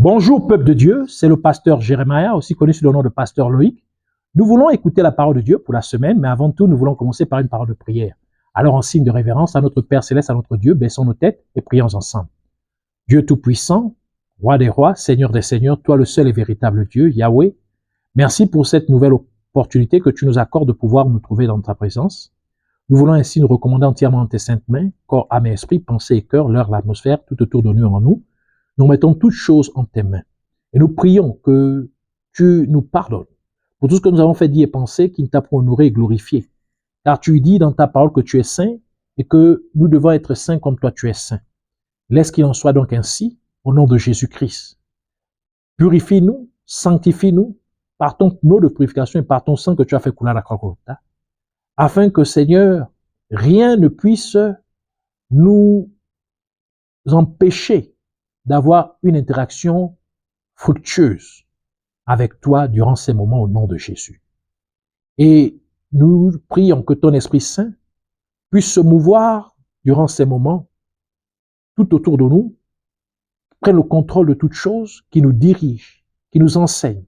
Bonjour peuple de Dieu, c'est le pasteur Jérémia, aussi connu sous le nom de pasteur Loïc. Nous voulons écouter la parole de Dieu pour la semaine, mais avant tout, nous voulons commencer par une parole de prière. Alors en signe de révérence à notre Père Céleste, à notre Dieu, baissons nos têtes et prions ensemble. Dieu Tout-Puissant, Roi des Rois, Seigneur des Seigneurs, toi le seul et véritable Dieu, Yahweh, merci pour cette nouvelle opportunité que tu nous accordes de pouvoir nous trouver dans ta présence. Nous voulons ainsi nous recommander entièrement en tes saintes mains, corps, âme et esprit, pensée et cœur, l'heure, l'atmosphère, tout autour de nous en nous. Nous mettons toutes choses en tes mains. Et nous prions que tu nous pardonnes pour tout ce que nous avons fait, dit et pensé, qui ne t'a pas honoré et glorifié. Car tu dis dans ta parole que tu es saint et que nous devons être saints comme toi tu es saint. Laisse qu'il en soit donc ainsi, au nom de Jésus-Christ. Purifie-nous, sanctifie-nous, par ton eau de purification et par ton sang que tu as fait couler à la croix, afin que, Seigneur, rien ne puisse nous empêcher d'avoir une interaction fructueuse avec toi durant ces moments au nom de Jésus. Et nous prions que ton Esprit Saint puisse se mouvoir durant ces moments tout autour de nous, prenne le contrôle de toutes choses, qui nous dirige, qui nous enseigne,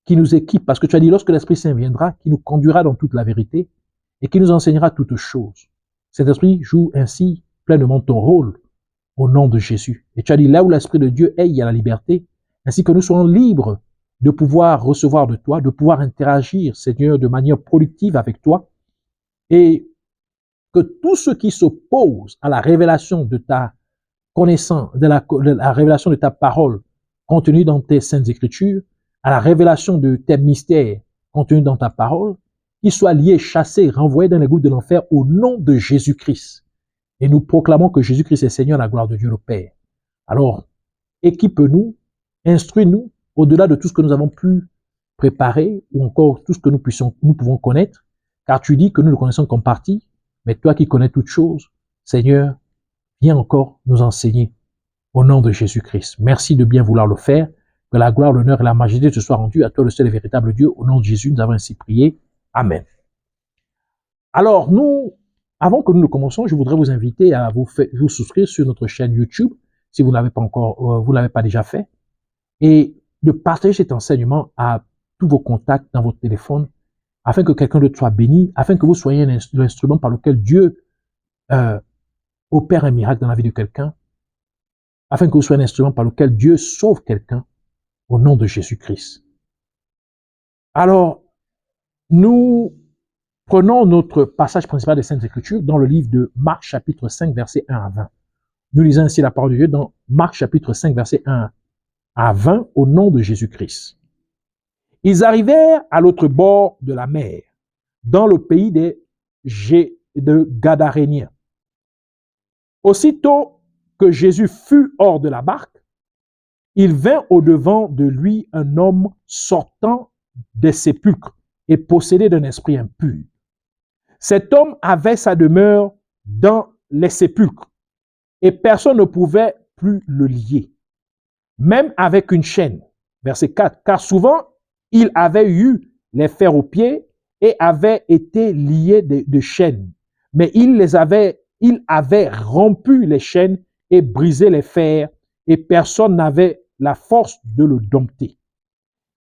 qui nous équipe, parce que tu as dit lorsque l'Esprit Saint viendra, qui nous conduira dans toute la vérité et qui nous enseignera toutes choses. Cet Esprit joue ainsi pleinement ton rôle au nom de Jésus. Et tu as dit, là où l'Esprit de Dieu est, il y a la liberté, ainsi que nous soyons libres de pouvoir recevoir de toi, de pouvoir interagir, Seigneur, de manière productive avec toi, et que tout ce qui s'oppose à la révélation de ta connaissance, de la révélation de ta parole contenue dans tes saintes écritures, à la révélation de tes mystères contenus dans ta parole, qu'ils soient liés, chassés, renvoyés dans les gouttes de l'enfer au nom de Jésus-Christ. Et nous proclamons que Jésus-Christ est Seigneur, la gloire de Dieu le Père. Alors, équipe-nous, instruis-nous, au-delà de tout ce que nous avons pu préparer, ou encore tout ce que nous pouvons connaître, car tu dis que nous le connaissons comme partie, mais toi qui connais toutes choses, Seigneur, viens encore nous enseigner au nom de Jésus-Christ. Merci de bien vouloir le faire, que la gloire, l'honneur et la majesté te soient rendus à toi le seul et véritable Dieu. Au nom de Jésus, nous avons ainsi prié. Amen. Alors, avant que nous ne commencions, je voudrais vous inviter à vous souscrire sur notre chaîne YouTube, si vous ne l'avez pas encore, vous l'avez pas déjà fait, et de partager cet enseignement à tous vos contacts dans votre téléphone, afin que quelqu'un d'autre soit béni, afin que vous soyez l'instrument par lequel Dieu opère un miracle dans la vie de quelqu'un, afin que vous soyez l'instrument par lequel Dieu sauve quelqu'un au nom de Jésus-Christ. Alors, nous prenons notre passage principal des Saintes Écritures dans le livre de Marc chapitre 5 versets 1 à 20. Nous lisons ainsi la parole de Dieu dans Marc chapitre 5 versets 1 à 20 au nom de Jésus-Christ. Ils arrivèrent à l'autre bord de la mer, dans le pays de Gadaréniens. Aussitôt que Jésus fut hors de la barque, il vint au-devant de lui un homme sortant des sépulcres et possédé d'un esprit impur. Cet homme avait sa demeure dans les sépulcres et personne ne pouvait plus le lier, même avec une chaîne. Verset 4, car souvent il avait eu les fers aux pieds et avait été lié de chaînes, mais il avait rompu les chaînes et brisé les fers et personne n'avait la force de le dompter.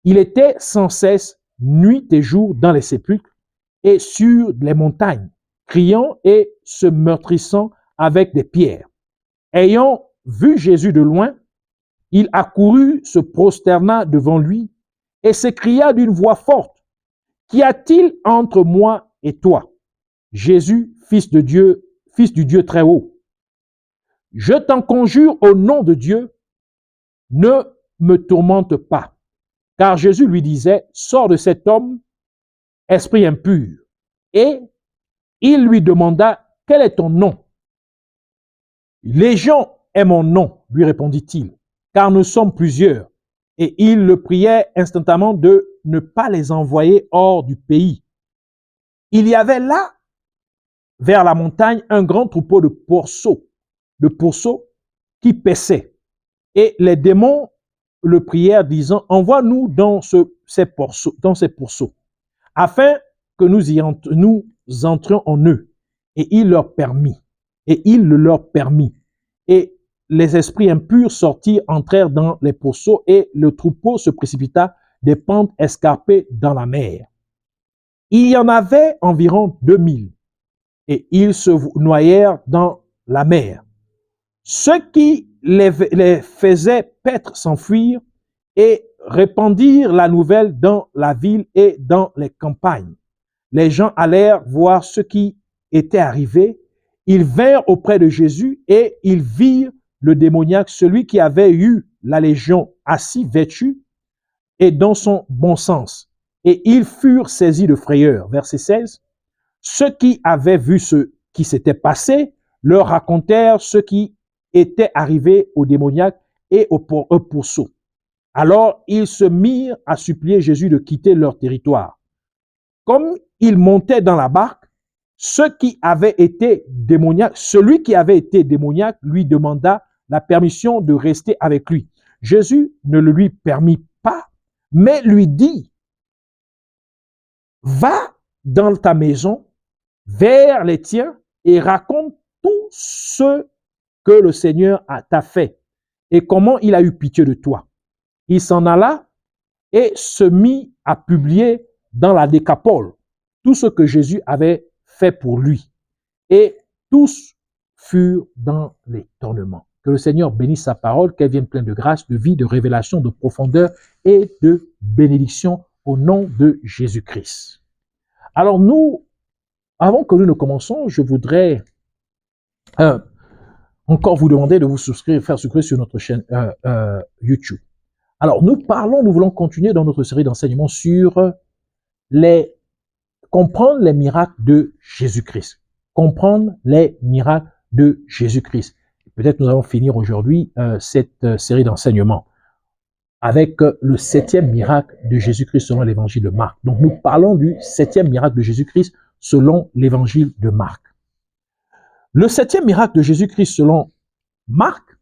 Il était sans cesse nuit et jour dans les sépulcres et sur les montagnes, criant et se meurtrissant avec des pierres. Ayant vu Jésus de loin, il accourut, se prosterna devant lui et s'écria d'une voix forte, « Qu'y a-t-il entre moi et toi, Jésus, fils du Dieu très haut? Je t'en conjure au nom de Dieu, ne me tourmente pas. » Car Jésus lui disait, « Sors de cet homme, esprit impur. » Et il lui demanda, « Quel est ton nom? » « Légion est mon nom, lui répondit-il, car nous sommes plusieurs. Et il le priait instantanément de ne pas les envoyer hors du pays. Il y avait là, vers la montagne, un grand troupeau de pourceaux qui paissaient. Et les démons le prièrent, disant, « Envoie-nous dans ces pourceaux, afin que nous entrions en eux. » Et il le leur permit. Et les esprits impurs sortirent, entrèrent dans les pourceaux et le troupeau se précipita des pentes escarpées dans la mer. Il y en avait environ 2000 et ils se noyèrent dans la mer. Ceux qui les faisaient paître s'enfuirent et répandirent la nouvelle dans la ville et dans les campagnes. Les gens allèrent voir ce qui était arrivé. Ils vinrent auprès de Jésus et ils virent le démoniaque, celui qui avait eu la légion, assis, vêtu et dans son bon sens. Et ils furent saisis de frayeur. Verset 16. Ceux qui avaient vu ce qui s'était passé leur racontèrent ce qui était arrivé au démoniaque et au pourceau. Alors ils se mirent à supplier Jésus de quitter leur territoire. Comme ils montaient dans la barque, celui qui avait été démoniaque lui demanda la permission de rester avec lui. Jésus ne le lui permit pas, mais lui dit, va dans ta maison, vers les tiens et raconte tout ce que le Seigneur t'a fait et comment il a eu pitié de toi. Il s'en alla et se mit à publier dans la Décapole tout ce que Jésus avait fait pour lui. Et tous furent dans l'étonnement. Que le Seigneur bénisse sa parole, qu'elle vienne pleine de grâce, de vie, de révélation, de profondeur et de bénédiction au nom de Jésus-Christ. Alors nous, avant que nous ne commençons, je voudrais encore vous demander de vous souscrire, faire souscrire sur notre chaîne YouTube. Alors nous voulons continuer dans notre série d'enseignements sur comprendre les miracles de Jésus-Christ. Comprendre les miracles de Jésus-Christ. Peut-être nous allons finir aujourd'hui cette série d'enseignements avec le 7e miracle de Jésus-Christ selon l'évangile de Marc. Donc nous parlons du 7e miracle de Jésus-Christ selon l'évangile de Marc. Le 7e miracle de Jésus-Christ selon Marc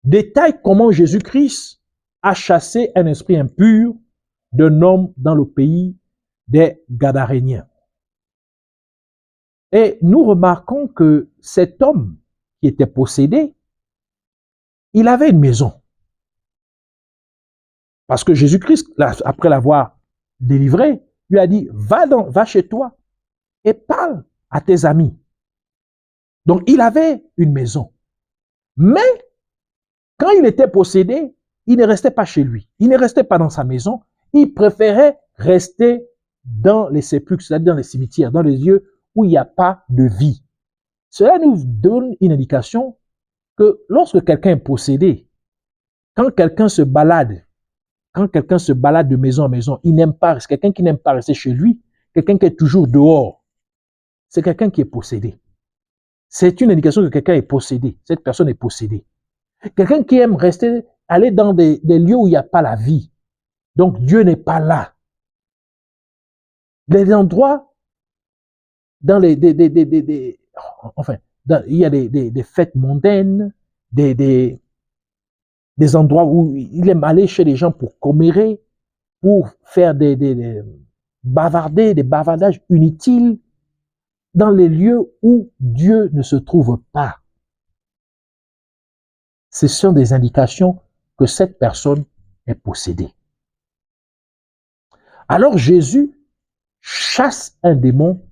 détaille comment Jésus-Christ a chassé un esprit impur d'un homme dans le pays des Gadaréniens. Et nous remarquons que cet homme qui était possédé, il avait une maison. Parce que Jésus-Christ, après l'avoir délivré, lui a dit, va chez toi et parle à tes amis. Donc, il avait une maison. Mais, quand il était possédé, il ne restait pas chez lui. Il ne restait pas dans sa maison. Il préférait rester dans les sépulcres, c'est-à-dire dans les cimetières, dans les lieux où il n'y a pas de vie. Cela nous donne une indication que lorsque quelqu'un est possédé, quand quelqu'un se balade de maison en maison, il n'aime pas, c'est quelqu'un qui n'aime pas rester chez lui, quelqu'un qui est toujours dehors, c'est quelqu'un qui est possédé. C'est une indication que quelqu'un est possédé, cette personne est possédée. Quelqu'un qui aime aller dans des lieux où il n'y a pas la vie, donc Dieu n'est pas là. Des endroits, il y a des fêtes mondaines, des endroits où il aime aller chez les gens pour commérer, pour faire des bavardages inutiles dans les lieux où Dieu ne se trouve pas. Ce sont des indications que cette personne est possédée. Alors Jésus chasse un démon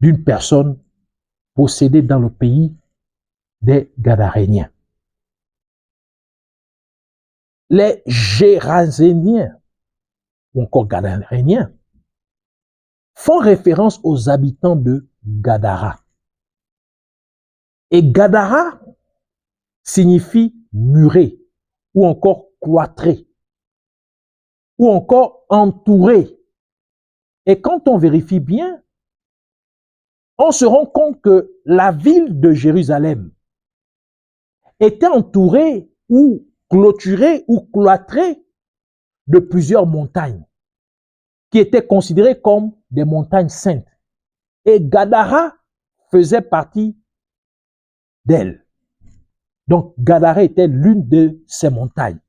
d'une personne possédée dans le pays des Gadaréniens. Les Géraséniens, ou encore Gadaréniens, font référence aux habitants de Gadara. Et Gadara signifie muré, ou encore cloîtré, ou encore entouré. Et quand on vérifie bien, on se rend compte que la ville de Jérusalem était entourée ou clôturée ou cloîtrée de plusieurs montagnes qui étaient considérées comme des montagnes saintes. Et Gadara faisait partie d'elles. Donc Gadara était l'une de ces montagnes.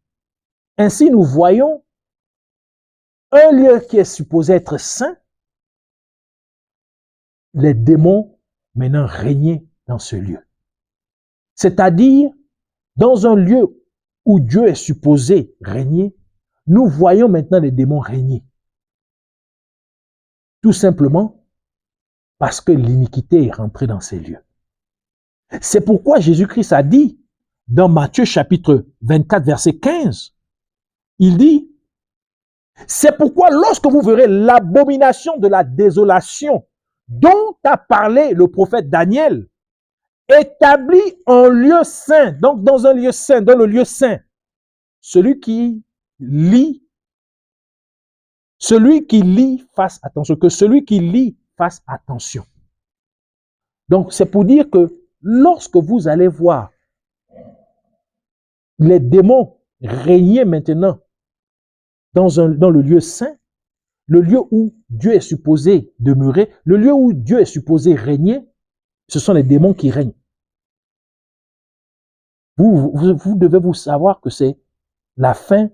Ainsi, nous voyons un lieu qui est supposé être saint, les démons maintenant régnaient dans ce lieu. C'est-à-dire, dans un lieu où Dieu est supposé régner, nous voyons maintenant les démons régner. Tout simplement parce que l'iniquité est rentrée dans ces lieux. C'est pourquoi Jésus-Christ a dit, dans Matthieu chapitre 24, verset 15, il dit, c'est pourquoi lorsque vous verrez l'abomination de la désolation dont a parlé le prophète Daniel, établi en lieu saint, donc dans un lieu saint, dans le lieu saint, celui qui lit, fasse attention, que celui qui lit fasse attention. Donc c'est pour dire que lorsque vous allez voir les démons régner maintenant dans le lieu saint, le lieu où Dieu est supposé demeurer, le lieu où Dieu est supposé régner, ce sont les démons qui règnent. Vous devez vous savoir que c'est la fin,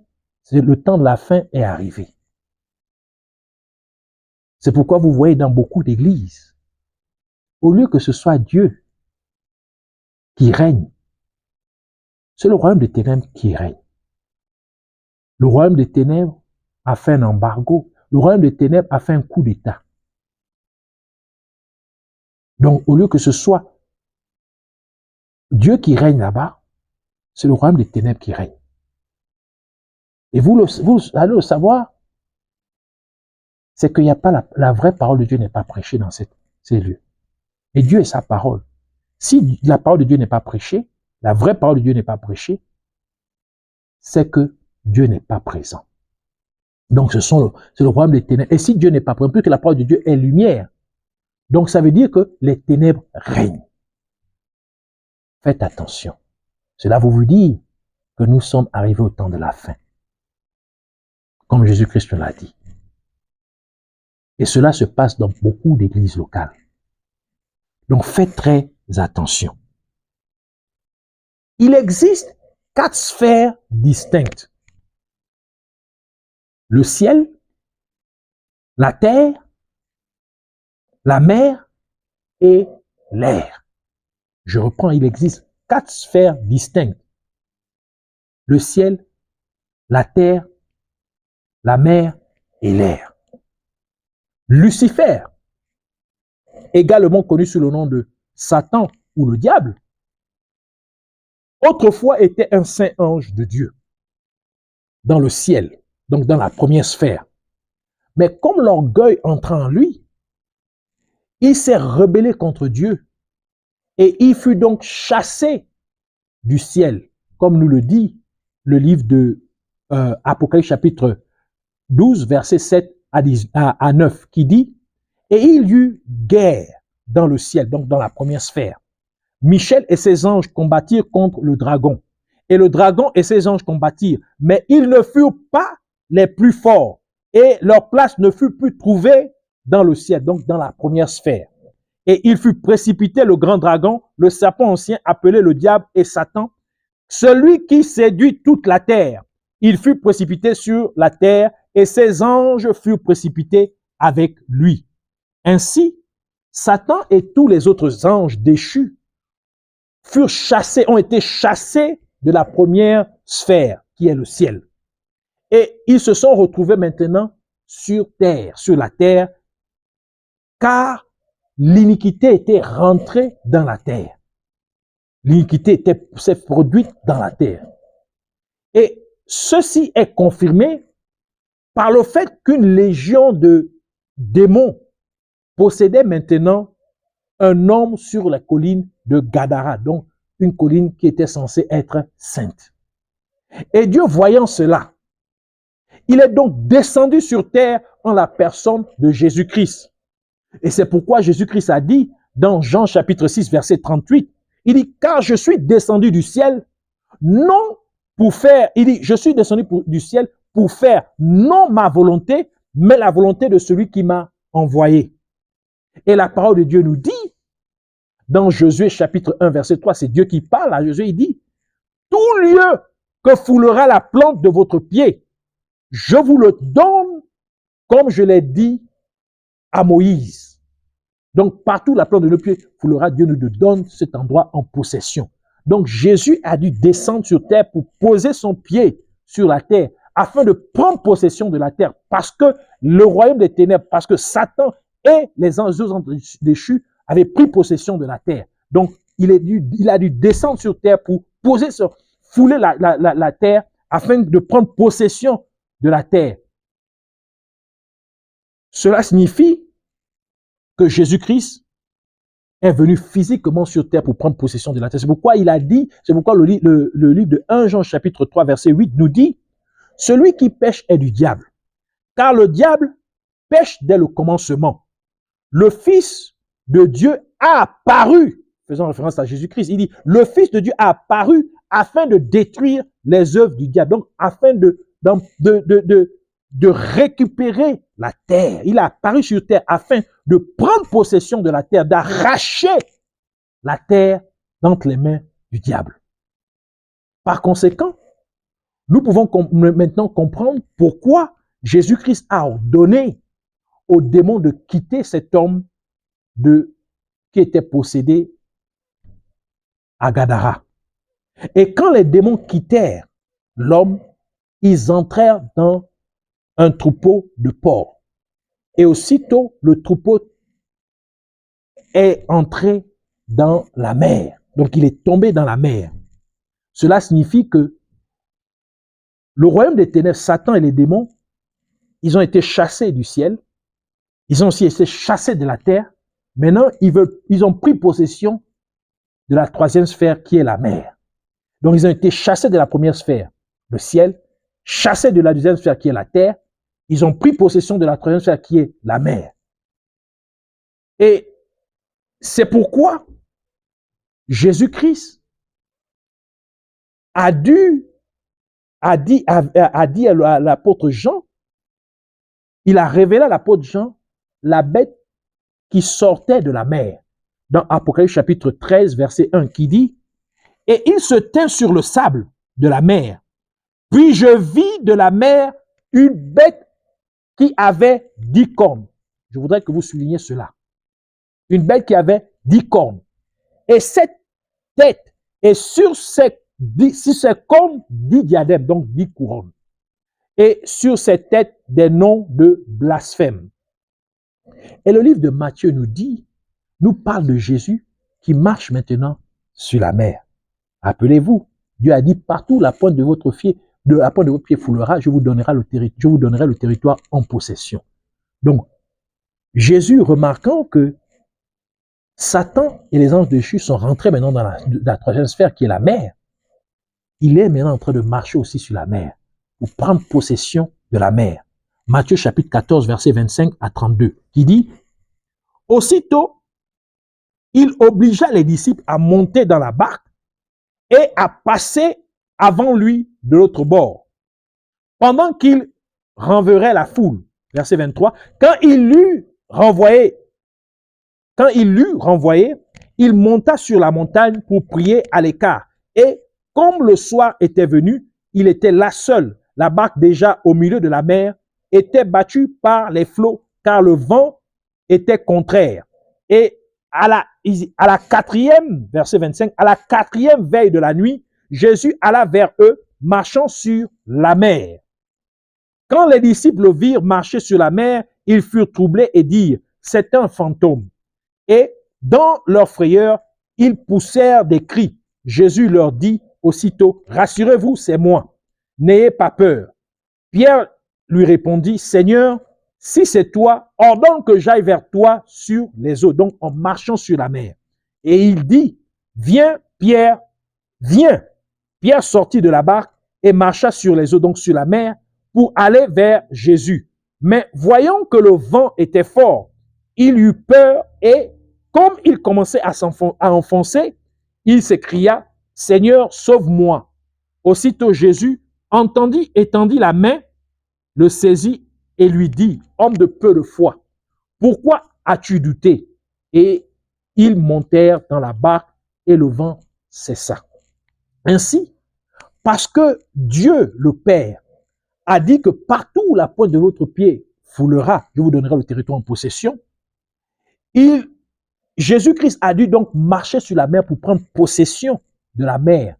le temps de la fin est arrivé. C'est pourquoi vous voyez dans beaucoup d'églises, au lieu que ce soit Dieu qui règne, c'est le royaume des ténèbres qui règne. Le royaume des ténèbres a fait un embargo. Le royaume des ténèbres a fait un coup d'État. Donc, au lieu que ce soit Dieu qui règne là-bas, c'est le royaume des ténèbres qui règne. Et vous allez le savoir, c'est qu'il n'y a pas la vraie parole de Dieu n'est pas prêchée dans ces lieux. Et Dieu est sa parole. Si la parole de Dieu n'est pas prêchée, la vraie parole de Dieu n'est pas prêchée, c'est que Dieu n'est pas présent. Donc c'est le royaume des ténèbres. Et si Dieu n'est pas présent, plus que la parole de Dieu est lumière, donc ça veut dire que les ténèbres règnent. Faites attention. Cela vous dire que nous sommes arrivés au temps de la fin. Comme Jésus-Christ nous l'a dit. Et cela se passe dans beaucoup d'églises locales. Donc faites très attention. Il existe 4 sphères distinctes. Le ciel, la terre, la mer et l'air. Je reprends, il existe 4 sphères distinctes. Le ciel, la terre, la mer et l'air. Lucifer, également connu sous le nom de Satan ou le diable, autrefois était un saint ange de Dieu dans le ciel, donc dans la première sphère. Mais comme l'orgueil entra en lui, il s'est rebellé contre Dieu et il fut donc chassé du ciel, comme nous le dit le livre de Apocalypse chapitre 12, verset 7 à 9, qui dit « Et il y eut guerre dans le ciel, donc dans la première sphère. Michel et ses anges combattirent contre le dragon. Et le dragon et ses anges combattirent, mais ils ne furent pas les plus forts. Et leur place ne fut plus trouvée dans le ciel, donc dans la première sphère. Et il fut précipité le grand dragon, le serpent ancien appelé le diable et Satan, celui qui séduit toute la terre. Il fut précipité sur la terre et ses anges furent précipités avec lui. Ainsi, Satan et tous les autres anges déchus furent chassés, ont été chassés de la première sphère, qui est le ciel. Et ils se sont retrouvés maintenant sur terre, sur la terre, car l'iniquité était rentrée dans la terre. L'iniquité s'est produite dans la terre. Et ceci est confirmé par le fait qu'une légion de démons possédait maintenant un homme sur la colline de Gadara, donc une colline qui était censée être sainte. Et Dieu, voyant cela, il est donc descendu sur terre en la personne de Jésus-Christ. Et c'est pourquoi Jésus-Christ a dit dans Jean chapitre 6, verset 38, il dit, car je suis descendu du ciel, non pour faire, il dit, je suis descendu du ciel pour faire non ma volonté, mais la volonté de celui qui m'a envoyé. Et la parole de Dieu nous dit, dans Josué chapitre 1, verset 3, c'est Dieu qui parle à Josué, il dit, tout lieu que foulera la plante de votre pied, je vous le donne comme je l'ai dit à Moïse. Donc, partout la plante de nos pieds foulera, Dieu nous donne cet endroit en possession. Donc Jésus a dû descendre sur terre pour poser son pied sur la terre afin de prendre possession de la terre parce que le royaume des ténèbres, parce que Satan et les anges déchus avaient pris possession de la terre. Donc il a dû descendre sur terre pour fouler la terre afin de prendre possession de la terre. Cela signifie que Jésus-Christ est venu physiquement sur terre pour prendre possession de la terre. C'est pourquoi il a dit, c'est pourquoi le livre de 1 Jean chapitre 3 verset 8 nous dit, celui qui pêche est du diable, car le diable pêche dès le commencement. Le Fils de Dieu a apparu, faisant référence à Jésus-Christ, il dit, le Fils de Dieu a apparu afin de détruire les œuvres du diable, donc afin de récupérer la terre. Il a apparu sur terre afin de prendre possession de la terre, d'arracher la terre d'entre les mains du diable. Par conséquent, nous pouvons maintenant comprendre pourquoi Jésus-Christ a ordonné aux démons de quitter cet homme qui était possédé à Gadara. Et quand les démons quittèrent l'homme, ils entrèrent dans un troupeau de porcs. Et aussitôt, le troupeau est entré dans la mer. Donc, il est tombé dans la mer. Cela signifie que le royaume des ténèbres, Satan et les démons, ils ont été chassés du ciel. Ils ont aussi été chassés de la terre. Maintenant, ils ont pris possession de la troisième sphère qui est la mer. Donc, ils ont été chassés de la première sphère, le ciel, chassés de la deuxième sphère qui est la terre. Ils ont pris possession de la troisième sphère qui est la mer. Et c'est pourquoi Jésus-Christ a dit à l'apôtre Jean, il a révélé à l'apôtre Jean la bête qui sortait de la mer. Dans Apocalypse chapitre 13, verset 1, qui dit, « Et il se tint sur le sable de la mer. Puis je vis de la mer une bête qui avait 10 cornes. » Je voudrais que vous souligniez cela. Une bête qui avait 10 cornes. Et cette tête est sur ses cornes 10 diadèmes, donc 10 couronnes. Et sur cette tête des noms de blasphème. Et le livre de Matthieu nous parle de Jésus qui marche maintenant sur la mer. Rappelez-vous, Dieu a dit partout la pointe de votre pied foulera, je vous donnerai le territoire en possession. Donc, Jésus, remarquant que Satan et les anges déchus sont rentrés maintenant dans la troisième sphère qui est la mer, il est maintenant en train de marcher aussi sur la mer pour prendre possession de la mer. Matthieu chapitre 14, verset 25 à 32, qui dit, « Aussitôt, il obligea les disciples à monter dans la barque et à passer avant lui de l'autre bord, pendant qu'il renverrait la foule. » Verset 23, « Quand il l'eut renvoyé, il monta sur la montagne pour prier à l'écart. Et comme le soir était venu, il était là seul. La barque déjà au milieu de la mer était battue par les flots, car le vent était contraire. Et à la quatrième, verset 25, à la quatrième veille de la nuit, Jésus alla vers eux, marchant sur la mer. Quand les disciples virent marcher sur la mer, ils furent troublés et dirent, c'est un fantôme. Et dans leur frayeur, ils poussèrent des cris. Jésus leur dit aussitôt, rassurez-vous, c'est moi. N'ayez pas peur. Pierre lui répondit, Seigneur, si c'est toi, ordonne que j'aille vers toi sur les eaux, donc en marchant sur la mer. Et il dit, viens, Pierre, viens. Pierre sortit de la barque et marcha sur les eaux, donc sur la mer, pour aller vers Jésus. Mais voyant que le vent était fort, il eut peur et, comme il commençait à enfoncer, il s'écria, Seigneur, sauve-moi. Aussitôt Jésus étendit la main, le saisit et lui dit, homme de peu de foi, pourquoi as-tu douté? Et ils montèrent dans la barque et le vent cessa. Ainsi, parce que Dieu, le Père, a dit que partout où la pointe de votre pied foulera, je vous donnerai le territoire en possession, Jésus-Christ a dû donc marcher sur la mer pour prendre possession de la mer,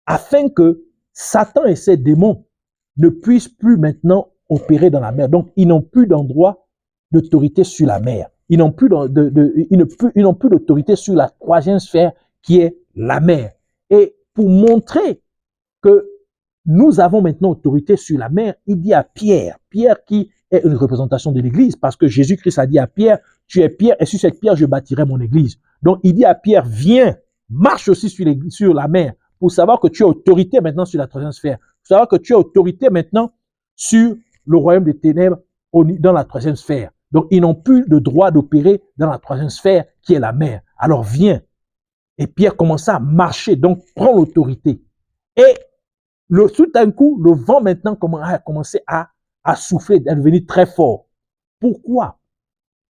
afin que Satan et ses démons ne puissent plus maintenant opérer dans la mer. Donc, ils n'ont plus d'endroit d'autorité sur la mer. Ils n'ont plus d'autorité sur la troisième sphère qui est la mer. Et pour montrer que nous avons maintenant autorité sur la mer, il dit à Pierre, Pierre qui est une représentation de l'Église, parce que Jésus-Christ a dit à Pierre, tu es Pierre et sur cette pierre je bâtirai mon Église. Donc il dit à Pierre, viens, marche aussi sur la mer, pour savoir que tu as autorité maintenant sur la troisième sphère, pour savoir que tu as autorité maintenant sur le royaume des ténèbres dans la troisième sphère. Donc ils n'ont plus le droit d'opérer dans la troisième sphère qui est la mer. Alors viens. Et Pierre commença à marcher, donc prend l'autorité. Et tout d'un coup, le vent maintenant a commencé à souffler, à devenir très fort. Pourquoi?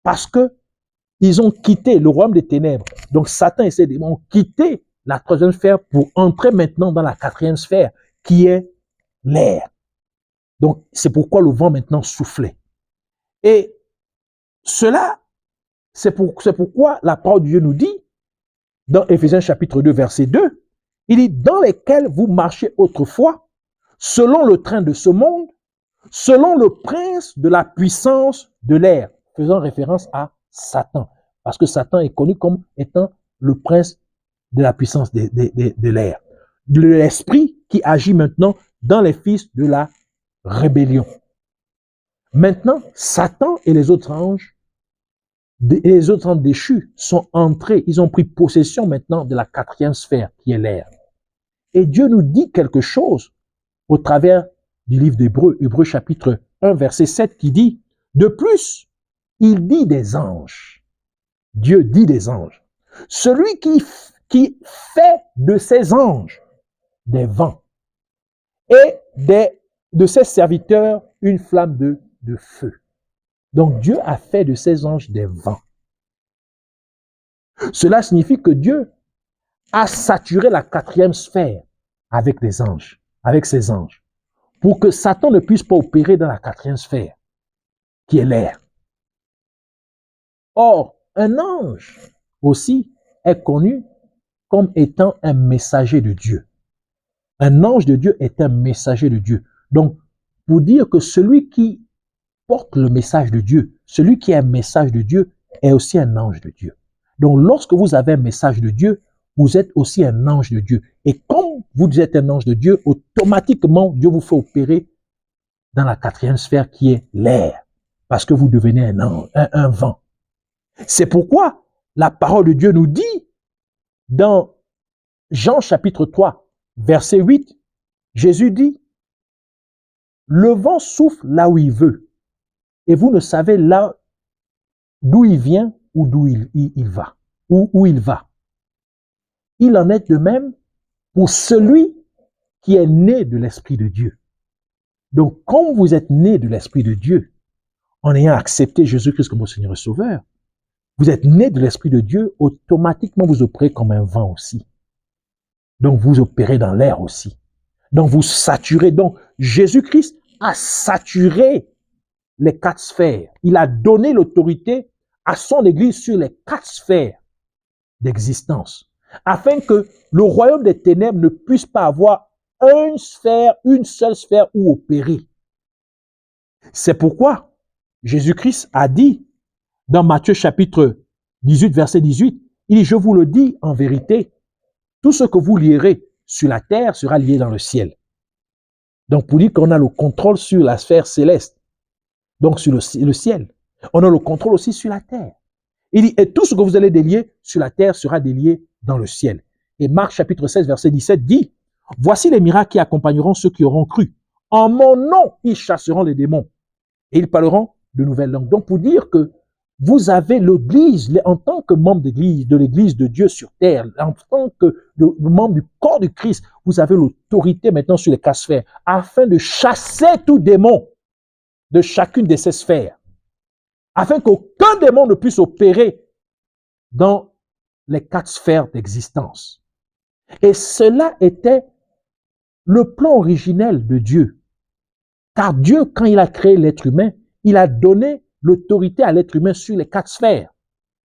Parce que ils ont quitté le royaume des ténèbres. Donc Satan et ses démons ont quitté la troisième sphère pour entrer maintenant dans la quatrième sphère, qui est l'air. Donc c'est pourquoi le vent maintenant soufflait. Et cela, c'est pourquoi la parole de Dieu nous dit, dans Éphésiens chapitre 2, verset 2, il dit, dans lesquels vous marchez autrefois, selon le train de ce monde, selon le prince de la puissance de l'air, faisant référence à Satan, parce que Satan est connu comme étant le prince de la puissance de l'air, de l'esprit qui agit maintenant dans les fils de la rébellion. Maintenant, Satan et les autres anges déchus sont entrés, ils ont pris possession maintenant de la quatrième sphère qui est l'air. Et Dieu nous dit quelque chose au travers du livre d'Hébreux, Hébreux chapitre 1, verset 7, qui dit, de plus, il dit des anges. Dieu dit des anges. Celui qui fait de ses anges des vents et de ses serviteurs une flamme de feu. Donc Dieu a fait de ses anges des vents. Cela signifie que Dieu a saturé la quatrième sphère avec les anges, avec ses anges, pour que Satan ne puisse pas opérer dans la quatrième sphère, qui est l'air. Or, un ange aussi est connu comme étant un messager de Dieu. Un ange de Dieu est un messager de Dieu. Donc, pour dire que celui qui porte le message de Dieu, celui qui a un message de Dieu est aussi un ange de Dieu. Donc, lorsque vous avez un message de Dieu, vous êtes aussi un ange de Dieu. Et comme vous êtes un ange de Dieu, automatiquement, Dieu vous fait opérer dans la quatrième sphère qui est l'air, parce que vous devenez un vent. C'est pourquoi la parole de Dieu nous dit, dans Jean chapitre 3, verset 8, Jésus dit, le vent souffle là où il veut, et vous ne savez là d'où il vient ou d'où il va, où il va. Il en est de même pour celui qui est né de l'Esprit de Dieu. Donc, comme vous êtes né de l'Esprit de Dieu, en ayant accepté Jésus-Christ comme votre Seigneur et Sauveur, vous êtes né de l'Esprit de Dieu, automatiquement vous opérez comme un vent aussi. Donc, vous opérez dans l'air aussi. Donc, vous saturez. Donc, Jésus-Christ a saturé les quatre sphères. Il a donné l'autorité à son Église sur les quatre sphères d'existence, afin que le royaume des ténèbres ne puisse pas avoir une seule sphère où opérer. C'est pourquoi Jésus-Christ a dit dans Matthieu chapitre 18, verset 18, il dit, je vous le dis en vérité, tout ce que vous lierez sur la terre sera lié dans le ciel. Donc pour dire qu'on a le contrôle sur la sphère céleste, donc sur le ciel. On a le contrôle aussi sur la terre. Il dit, et tout ce que vous allez délier sur la terre sera délié dans le ciel. Et Marc chapitre 16, verset 17 dit, voici les miracles qui accompagneront ceux qui auront cru. En mon nom, ils chasseront les démons et ils parleront de nouvelles langues. Donc pour dire que vous avez l'Église, en tant que membre de l'Église de Dieu sur terre, en tant que membre du corps du Christ, vous avez l'autorité maintenant sur les quatre sphères, afin de chasser tout démon de chacune de ces sphères, afin qu'aucun démon ne puisse opérer dans les quatre sphères d'existence. Et cela était le plan originel de Dieu. Car Dieu, quand il a créé l'être humain, il a donné l'autorité à l'être humain sur les quatre sphères.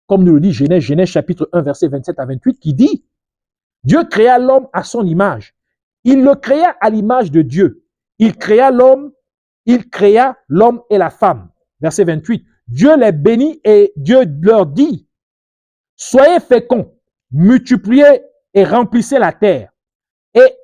Comme nous le dit Genèse chapitre 1, verset 27 à 28, qui dit, Dieu créa l'homme à son image. Il le créa à l'image de Dieu. Il créa l'homme et la femme. Verset 28. Dieu les bénit et Dieu leur dit, soyez féconds, multipliez et remplissez la terre et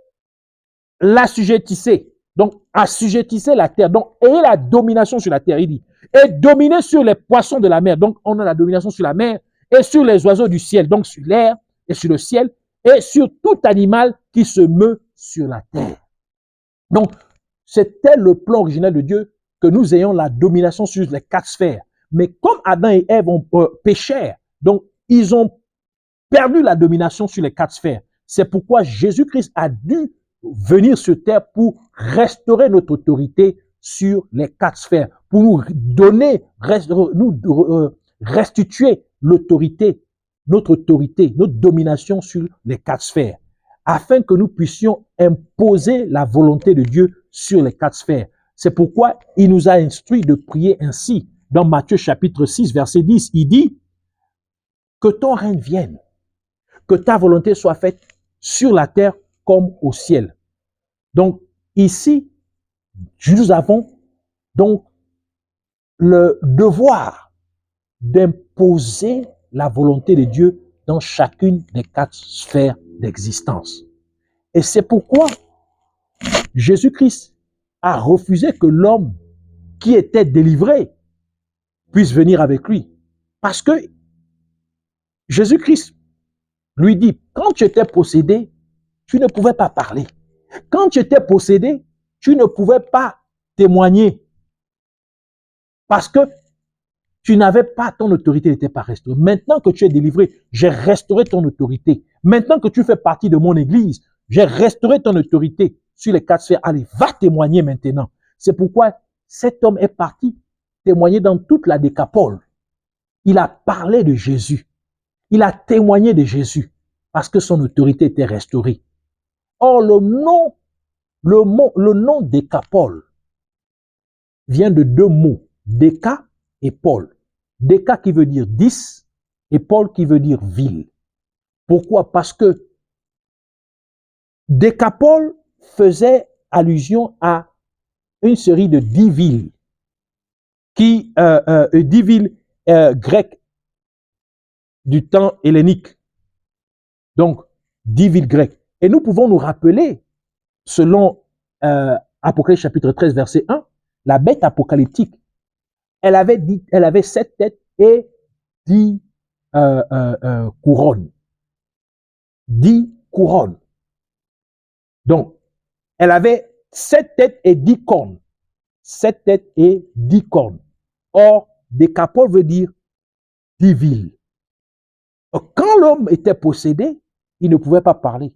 l'assujettissez. Donc, assujettissez la terre. Donc, ayez la domination sur la terre, il dit. Et dominez sur les poissons de la mer. Donc, on a la domination sur la mer et sur les oiseaux du ciel. Donc, sur l'air et sur le ciel et sur tout animal qui se meut sur la terre. Donc, c'était le plan original de Dieu que nous ayons la domination sur les 4 sphères. Mais comme Adam et Ève ont péché, donc ils ont perdu la domination sur les 4 sphères. C'est pourquoi Jésus-Christ a dû venir sur terre pour restaurer notre autorité sur les 4 sphères, pour nous donner, restituer l'autorité, notre domination sur les 4 sphères, afin que nous puissions imposer la volonté de Dieu sur les 4 sphères. C'est pourquoi il nous a instruit de prier ainsi. Dans Matthieu chapitre 6, verset 10, il dit que ton règne vienne, que ta volonté soit faite sur la terre comme au ciel. Donc ici, nous avons donc le devoir d'imposer la volonté de Dieu dans chacune des 4 sphères d'existence. Et c'est pourquoi Jésus-Christ a refusé que l'homme qui était délivré puisse venir avec lui. Parce que Jésus-Christ lui dit, quand tu étais possédé, tu ne pouvais pas parler. Quand tu étais possédé, tu ne pouvais pas témoigner. Parce que tu n'avais pas, ton autorité n'était pas restaurée. Maintenant que tu es délivré, j'ai restauré ton autorité. Maintenant que tu fais partie de mon église, j'ai restauré ton autorité sur les 4 sphères. Allez, va témoigner maintenant. C'est pourquoi cet homme est parti témoigner dans toute la Décapole. Il a parlé de Jésus. Il a témoigné de Jésus parce que son autorité était restaurée. Or, le nom Décapole vient de 2 mots, Déca et Paul. Déca qui veut dire 10 et Paul qui veut dire ville. Pourquoi? Parce que Décapole faisait allusion à une série de 10 villes, 10 villes grecques du temps hellénique. Donc, 10 villes grecques. Et nous pouvons nous rappeler, selon Apocalypse chapitre 13, verset 1, la bête apocalyptique, elle avait 7 têtes et 10 couronnes. 10 couronnes. Donc, elle avait 7 têtes et 10 cornes. 7 têtes et 10 cornes. Or, Décapole veut dire 10 villes. Quand l'homme était possédé, il ne pouvait pas parler.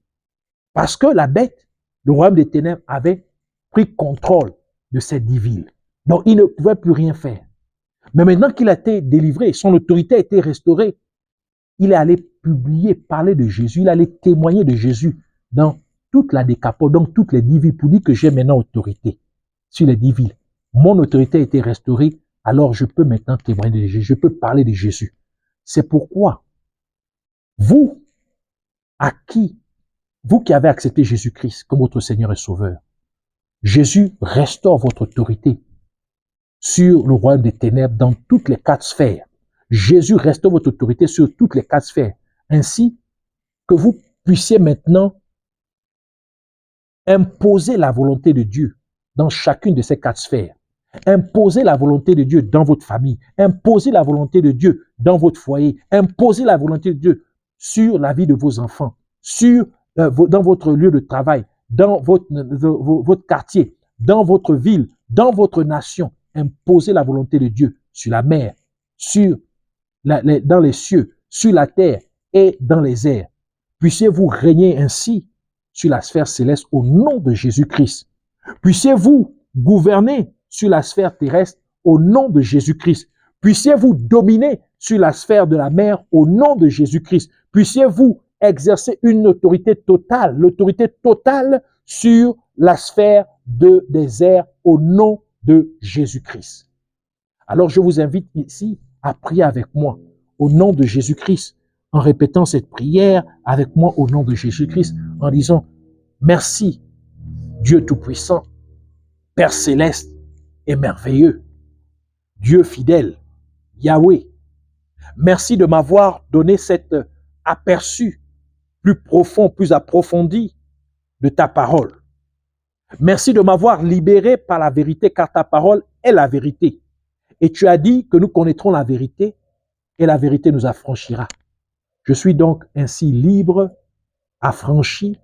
Parce que la bête, le royaume des ténèbres, avait pris contrôle de ces 10 villes. Donc, il ne pouvait plus rien faire. Mais maintenant qu'il a été délivré, son autorité a été restaurée, il est allé publier, parler de Jésus, il est allé témoigner de Jésus dans toute la Décapole, donc toutes les 10 villes, pour dire que j'ai maintenant autorité sur les 10 villes. Mon autorité a été restaurée, alors je peux maintenant témoigner de Jésus, je peux parler de Jésus. C'est pourquoi vous qui avez accepté Jésus-Christ comme votre Seigneur et Sauveur, Jésus restaure votre autorité sur le royaume des ténèbres dans toutes les 4 sphères. Jésus restaure votre autorité sur toutes les 4 sphères, ainsi que vous puissiez maintenant imposer la volonté de Dieu dans chacune de ces 4 sphères. Imposer la volonté de Dieu dans votre famille, imposer la volonté de Dieu dans votre foyer, imposer la volonté de Dieu sur la vie de vos enfants, dans votre lieu de travail, dans votre quartier, dans votre ville, dans votre nation. Imposer la volonté de Dieu sur la mer, dans les cieux, sur la terre et dans les airs. Puissiez-vous régner ainsi sur la sphère céleste au nom de Jésus-Christ. Puissiez-vous gouverner sur la sphère terrestre au nom de Jésus-Christ. Puissiez-vous dominer sur la sphère de la mer au nom de Jésus-Christ. Puissiez-vous exercer une autorité totale, l'autorité totale sur la sphère des airs au nom de Jésus-Christ. Alors je vous invite ici à prier avec moi au nom de Jésus-Christ en répétant cette prière avec moi au nom de Jésus-Christ, en disant merci, Dieu Tout-Puissant, Père Céleste et merveilleux, Dieu fidèle, Yahweh. Merci de m'avoir donné cet aperçu plus profond, plus approfondi de ta parole. Merci de m'avoir libéré par la vérité, car ta parole est la vérité. Et tu as dit que nous connaîtrons la vérité et la vérité nous affranchira. Je suis donc ainsi libre, affranchi,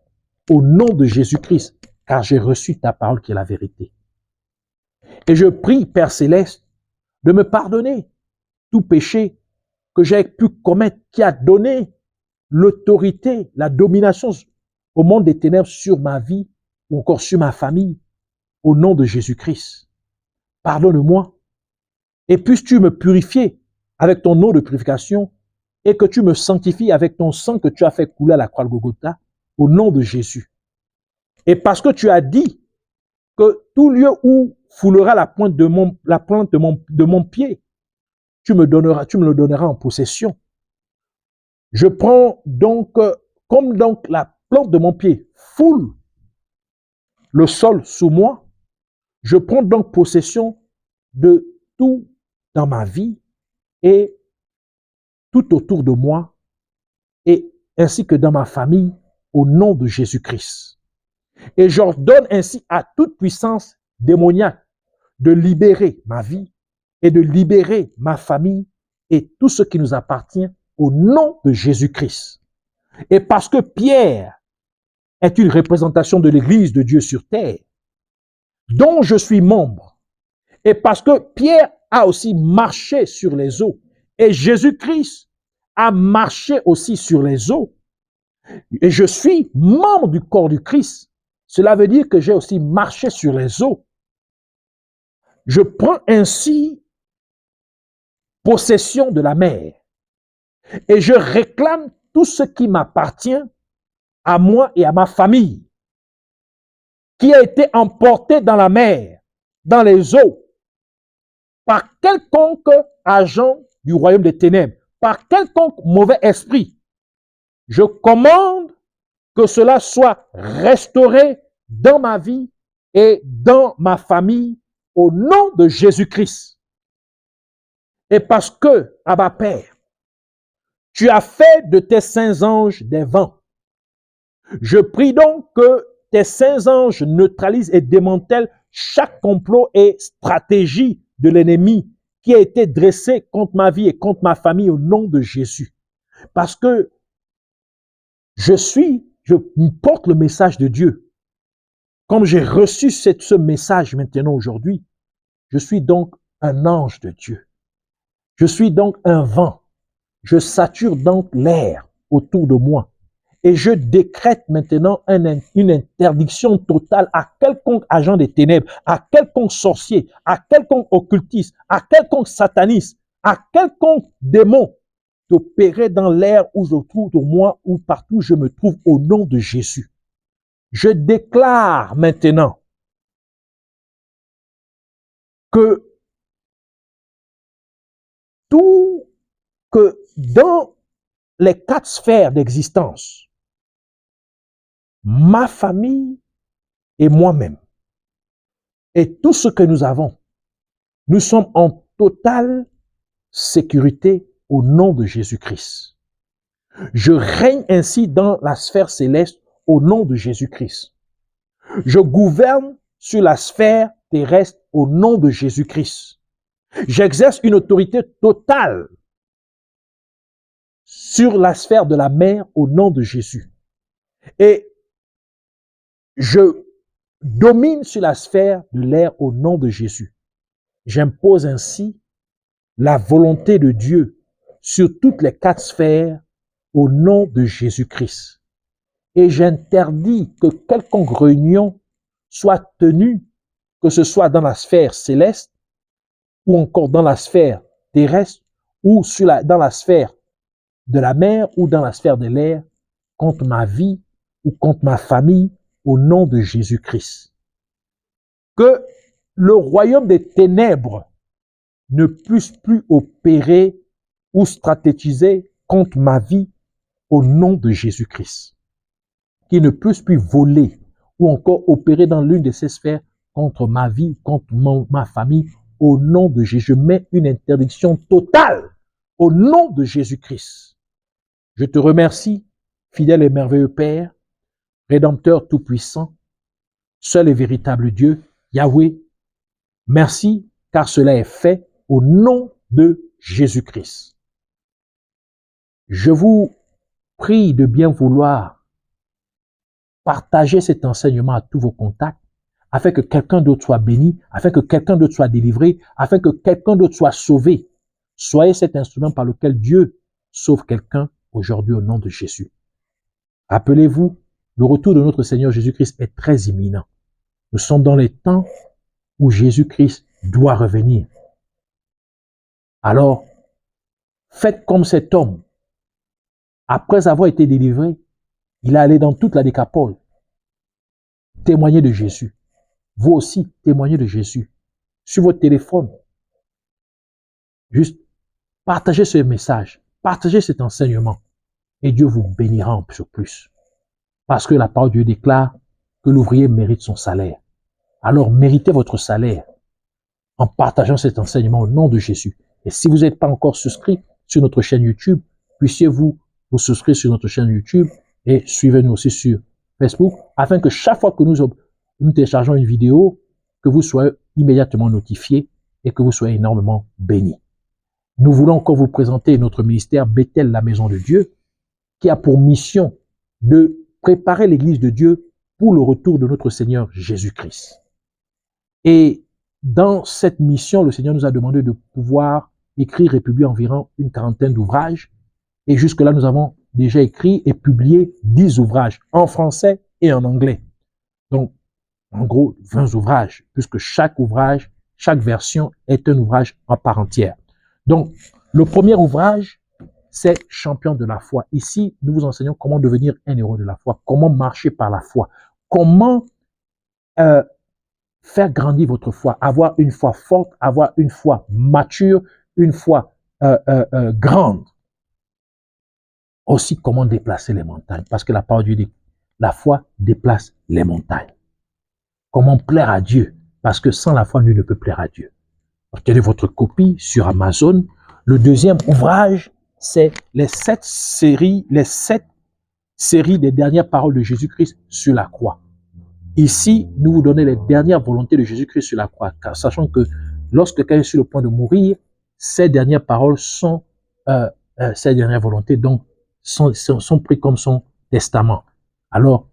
au nom de Jésus-Christ, car j'ai reçu ta parole qui est la vérité. Et je prie, Père Céleste, de me pardonner tout péché que j'ai pu commettre, qui a donné l'autorité, la domination au monde des ténèbres sur ma vie ou encore sur ma famille, au nom de Jésus-Christ. Pardonne-moi et puisses-tu me purifier avec ton eau de purification et que tu me sanctifies avec ton sang que tu as fait couler à la croix de Golgotha, au nom de Jésus. Et parce que tu as dit que tout lieu où foulera la pointe de mon pied, tu me le donneras en possession. Je prends donc, comme donc la plante de mon pied foule le sol sous moi, je prends donc possession de tout dans ma vie et tout autour de moi, et ainsi que dans ma famille, au nom de Jésus-Christ. Et j'ordonne ainsi à toute puissance démoniaque de libérer ma vie et de libérer ma famille et tout ce qui nous appartient au nom de Jésus-Christ. Et parce que Pierre est une représentation de l'Église de Dieu sur terre, dont je suis membre, et parce que Pierre a aussi marché sur les eaux, et Jésus-Christ a marché aussi sur les eaux, et je suis membre du corps du Christ, cela veut dire que j'ai aussi marché sur les eaux. Je prends ainsi possession de la mer, et je réclame tout ce qui m'appartient à moi et à ma famille, qui a été emporté dans la mer, dans les eaux, par quelconque agent du royaume des ténèbres, par quelconque mauvais esprit. Je commande que cela soit restauré dans ma vie et dans ma famille au nom de Jésus-Christ. Et parce que, Abba Père, tu as fait de tes saints anges des vents, je prie donc que tes saints anges neutralisent et démantèlent chaque complot et stratégie de l'ennemi qui a été dressé contre ma vie et contre ma famille au nom de Jésus. Parce que je porte le message de Dieu. Comme j'ai reçu ce message maintenant aujourd'hui, je suis donc un ange de Dieu. Je suis donc un vent. Je sature donc l'air autour de moi. Et je décrète maintenant une interdiction totale à quelconque agent des ténèbres, à quelconque sorcier, à quelconque occultiste, à quelconque sataniste, à quelconque démon d'opérer dans l'air ou autour de moi ou partout où je me trouve au nom de Jésus. Je déclare maintenant que dans les 4 sphères d'existence, ma famille et moi-même, et tout ce que nous avons, nous sommes en totale sécurité au nom de Jésus-Christ. Je règne ainsi dans la sphère céleste au nom de Jésus-Christ. Je gouverne sur la sphère terrestre au nom de Jésus-Christ. J'exerce une autorité totale sur la sphère de la mer au nom de Jésus. Et je domine sur la sphère de l'air au nom de Jésus. J'impose ainsi la volonté de Dieu sur toutes les 4 sphères au nom de Jésus-Christ. Et j'interdis que quelconque réunion soit tenue, que ce soit dans la sphère céleste ou encore dans la sphère terrestre ou dans la sphère de la mer ou dans la sphère de l'air, contre ma vie ou contre ma famille, au nom de Jésus-Christ. Que le royaume des ténèbres ne puisse plus opérer ou stratégiser contre ma vie au nom de Jésus-Christ, qui ne puisse plus voler ou encore opérer dans l'une de ces sphères contre ma vie, contre ma famille, au nom de Jésus. Je mets une interdiction totale au nom de Jésus-Christ. Je te remercie, fidèle et merveilleux Père, Rédempteur tout-puissant, seul et véritable Dieu, Yahweh. Merci, car cela est fait au nom de Jésus-Christ. Je vous prie de bien vouloir partager cet enseignement à tous vos contacts, afin que quelqu'un d'autre soit béni, afin que quelqu'un d'autre soit délivré, afin que quelqu'un d'autre soit sauvé. Soyez cet instrument par lequel Dieu sauve quelqu'un aujourd'hui au nom de Jésus. Rappelez-vous, le retour de notre Seigneur Jésus-Christ est très imminent. Nous sommes dans les temps où Jésus-Christ doit revenir. Alors, faites comme cet homme. Après avoir été délivré, il est allé dans toute la Décapole témoigner de Jésus. Vous aussi, témoignez de Jésus. Sur votre téléphone, juste partagez ce message, partagez cet enseignement et Dieu vous bénira en plus. Parce que la parole de Dieu déclare que l'ouvrier mérite son salaire. Alors méritez votre salaire en partageant cet enseignement au nom de Jésus. Et si vous n'êtes pas encore souscrit sur notre chaîne YouTube, puissiez-vous vous souscrire sur notre chaîne YouTube et suivez-nous aussi sur Facebook afin que chaque fois que nous téléchargeons une vidéo, que vous soyez immédiatement notifiés et que vous soyez énormément bénis. Nous voulons encore vous présenter notre ministère Bethel, la maison de Dieu, qui a pour mission de préparer l'église de Dieu pour le retour de notre Seigneur Jésus-Christ. Et dans cette mission, le Seigneur nous a demandé de pouvoir écrire et publier environ une quarantaine d'ouvrages. Et jusque-là, nous avons déjà écrit et publié 10 ouvrages en français et en anglais. Donc, en gros, 20 ouvrages, puisque chaque ouvrage, chaque version est un ouvrage à part entière. Donc, le premier ouvrage, c'est Champion de la foi. Ici, nous vous enseignons comment devenir un héros de la foi, comment marcher par la foi, comment faire grandir votre foi, avoir une foi forte, avoir une foi mature, une foi grande. Aussi, comment déplacer les montagnes, parce que la parole de Dieu dit, la foi déplace les montagnes. Comment plaire à Dieu, parce que sans la foi, nul ne peut plaire à Dieu. Obtenez votre copie sur Amazon. Le deuxième ouvrage, c'est les 7 séries des dernières paroles de Jésus-Christ sur la croix. Ici, nous vous donnons les dernières volontés de Jésus-Christ sur la croix, car sachant que lorsque quelqu'un est sur le point de mourir, ces dernières paroles sont ses dernières volontés, donc sont pris comme son testament. Alors,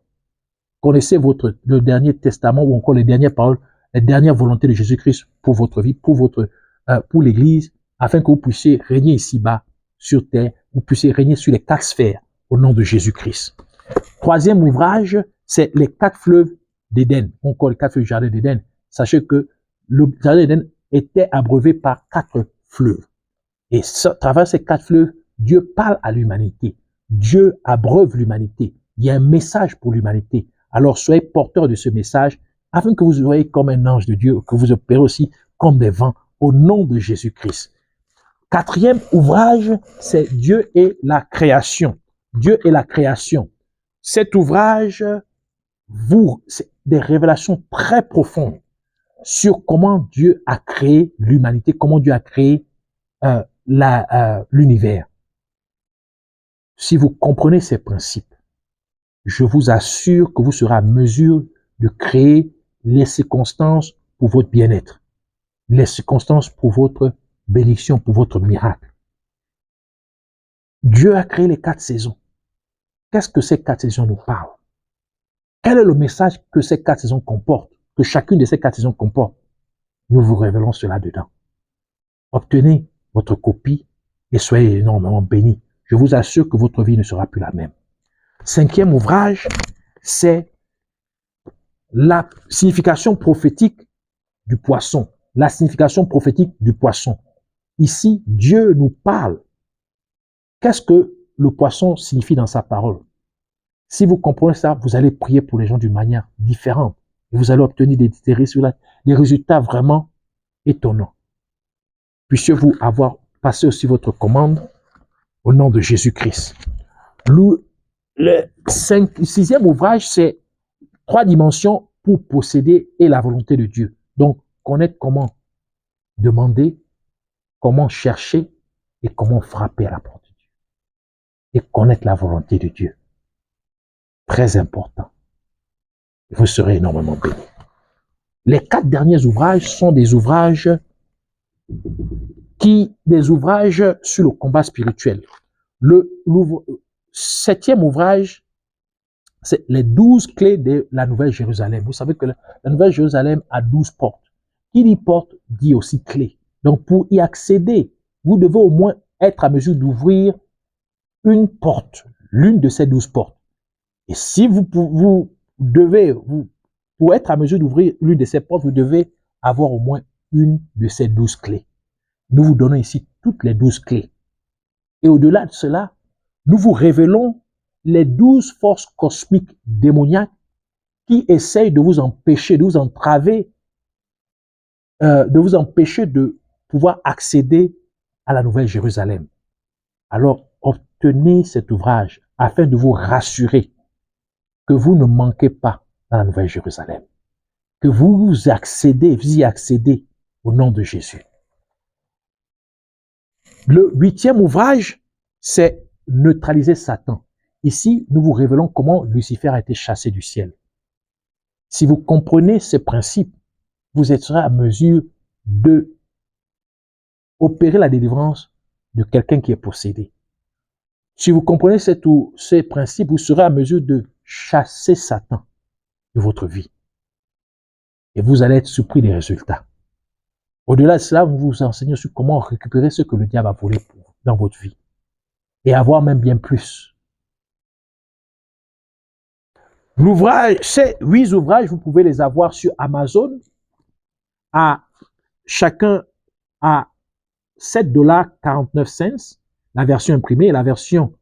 connaissez le dernier testament ou encore les dernières paroles, les dernières volontés de Jésus-Christ pour votre vie, pour l'Église, afin que vous puissiez régner ici-bas sur terre, vous puissiez régner sur les 4 sphères au nom de Jésus-Christ. Troisième ouvrage, c'est les 4 fleuves d'Éden, encore les 4 fleuves du jardin d'Éden. Sachez que le jardin d'Éden était abreuvé par 4 fleuves. Et à travers ces 4 fleuves, Dieu parle à l'humanité. Dieu abreuve l'humanité. Il y a un message pour l'humanité. Alors soyez porteurs de ce message afin que vous soyez comme un ange de Dieu, que vous opérez aussi comme des vents au nom de Jésus-Christ. Quatrième ouvrage, c'est Dieu et la création. Dieu et la création. Cet ouvrage, c'est des révélations très profondes sur comment Dieu a créé l'humanité, comment Dieu a créé l'univers. Si vous comprenez ces principes, je vous assure que vous serez à mesure de créer les circonstances pour votre bien-être, les circonstances pour votre bénédiction, pour votre miracle. Dieu a créé les 4 saisons. Qu'est-ce que ces 4 saisons nous parlent? Quel est le message que ces 4 saisons comportent, que chacune de ces 4 saisons comporte? Nous vous révélons cela dedans. Obtenez votre copie et soyez énormément bénis. Je vous assure que votre vie ne sera plus la même. 5e ouvrage, c'est la signification prophétique du poisson. La signification prophétique du poisson. Ici, Dieu nous parle. Qu'est-ce que le poisson signifie dans sa parole? Si vous comprenez ça, vous allez prier pour les gens d'une manière différente. Et vous allez obtenir des résultats vraiment étonnants. Puissiez-vous avoir passé aussi votre commande au nom de Jésus-Christ. Le sixième ouvrage, c'est 3 dimensions pour posséder et la volonté de Dieu. Donc, connaître comment demander, comment chercher et comment frapper à la porte de Dieu. Et connaître la volonté de Dieu. Très important. Vous serez énormément bénis. Les 4 derniers ouvrages sont des ouvrages sur le combat spirituel. Le 7e ouvrage, c'est les 12 clés de la Nouvelle Jérusalem. Vous savez que la Nouvelle Jérusalem a 12 portes. Qui dit porte dit aussi clé. Donc pour y accéder, vous devez au moins être à mesure d'ouvrir une porte, l'une de ces 12 portes. Et si pour être à mesure d'ouvrir l'une de ces portes, vous devez avoir au moins une de ces 12 clés. Nous vous donnons ici toutes les 12 clés. Et au-delà de cela, nous vous révélons les 12 forces cosmiques démoniaques qui essayent de vous empêcher, de vous entraver, de vous empêcher de pouvoir accéder à la Nouvelle Jérusalem. Alors, obtenez cet ouvrage afin de vous rassurer que vous ne manquez pas dans la Nouvelle Jérusalem, que vous y accédez au nom de Jésus. Le 8e ouvrage, c'est neutraliser Satan. Ici, nous vous révélons comment Lucifer a été chassé du ciel. Si vous comprenez ces principes, vous serez à mesure de opérer la délivrance de quelqu'un qui est possédé. Si vous comprenez ces principes, vous serez à mesure de chasser Satan de votre vie. Et vous allez être surpris des résultats. Au-delà de cela, nous vous enseignons sur comment récupérer ce que le diable a volé dans votre vie. Et avoir même bien plus. L'ouvrage, ces 8 ouvrages, vous pouvez les avoir sur Amazon chacun à $7,49, la version imprimée et la version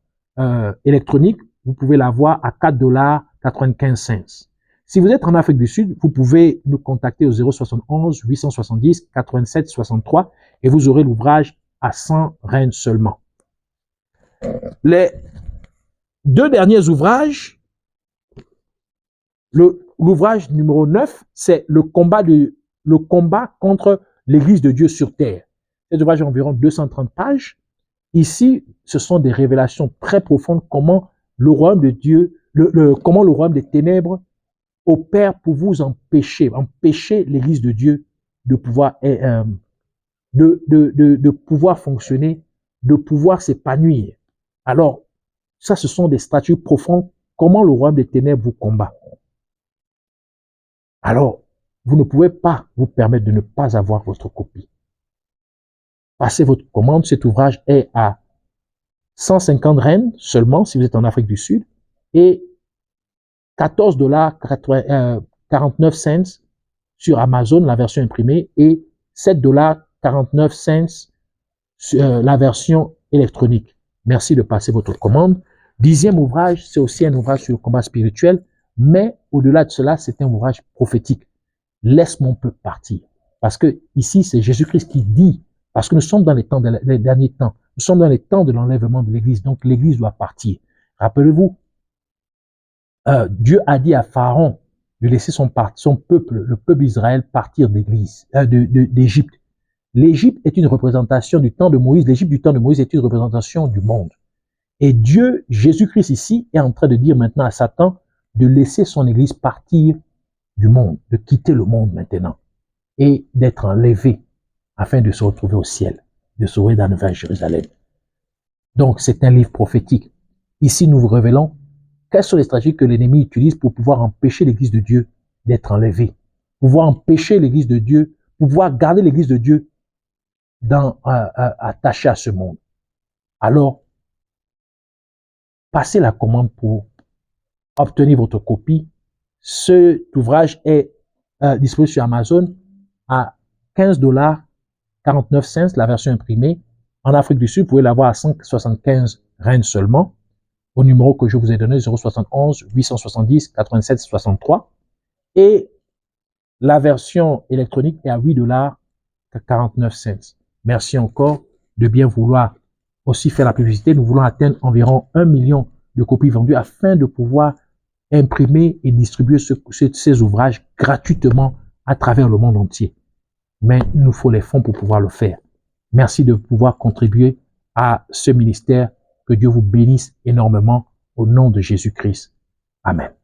électronique, vous pouvez l'avoir à $4,95. Si vous êtes en Afrique du Sud, vous pouvez nous contacter au 071 870 87 63 et vous aurez l'ouvrage à 100 rennes seulement. Les 2 derniers ouvrages, l'ouvrage numéro 9, c'est le combat contre l'Église de Dieu sur terre. Cet ouvrage a environ 230 pages. Ici, ce sont des révélations très profondes comment le royaume de Dieu, comment le royaume des ténèbres opère pour vous empêcher l'Église de Dieu de pouvoir pouvoir fonctionner, de pouvoir s'épanouir. Alors, ça, ce sont des statuts profonds, comment le royaume des ténèbres vous combat. Alors, vous ne pouvez pas vous permettre de ne pas avoir votre copie. Passez votre commande, cet ouvrage est à 150 rennes seulement si vous êtes en Afrique du Sud et $14,49 sur Amazon, la version imprimée, et $7,49 sur la version électronique. Merci de passer votre commande. 10e ouvrage, c'est aussi un ouvrage sur le combat spirituel, mais au-delà de cela, c'est un ouvrage prophétique. Laisse mon peuple partir. Parce que ici, c'est Jésus-Christ qui dit, parce que nous sommes dans les derniers temps, nous sommes dans les temps de l'enlèvement de l'Église, donc l'Église doit partir. Rappelez-vous, Dieu a dit à Pharaon de laisser son peuple, le peuple d'Israël, partir d'Égypte. L'Égypte est une représentation du temps de Moïse. L'Égypte du temps de Moïse est une représentation du monde. Et Dieu, Jésus-Christ ici, est en train de dire maintenant à Satan de laisser son Église partir du monde, de quitter le monde maintenant et d'être enlevé afin de se retrouver au ciel, de se retrouver dans la Nouvelle Jérusalem. Donc, c'est un livre prophétique. Ici, nous vous révélons quelles sont les stratégies que l'ennemi utilise pour pouvoir empêcher l'Église de Dieu d'être enlevée, pouvoir empêcher l'Église de Dieu, pouvoir garder l'Église de Dieu attachée à ce monde. Alors, passez la commande pour obtenir votre copie. Cet ouvrage est disponible sur Amazon à $15,49, la version imprimée. En Afrique du Sud, vous pouvez l'avoir à 175 rennes seulement, au numéro que je vous ai donné, 071 870 87 63. Et la version électronique est à $8,49. Merci encore de bien vouloir aussi faire la publicité. Nous voulons atteindre environ 1 million de copies vendues afin de pouvoir imprimer et distribuer ces ouvrages gratuitement à travers le monde entier. Mais il nous faut les fonds pour pouvoir le faire. Merci de pouvoir contribuer à ce ministère. Que Dieu vous bénisse énormément au nom de Jésus-Christ. Amen.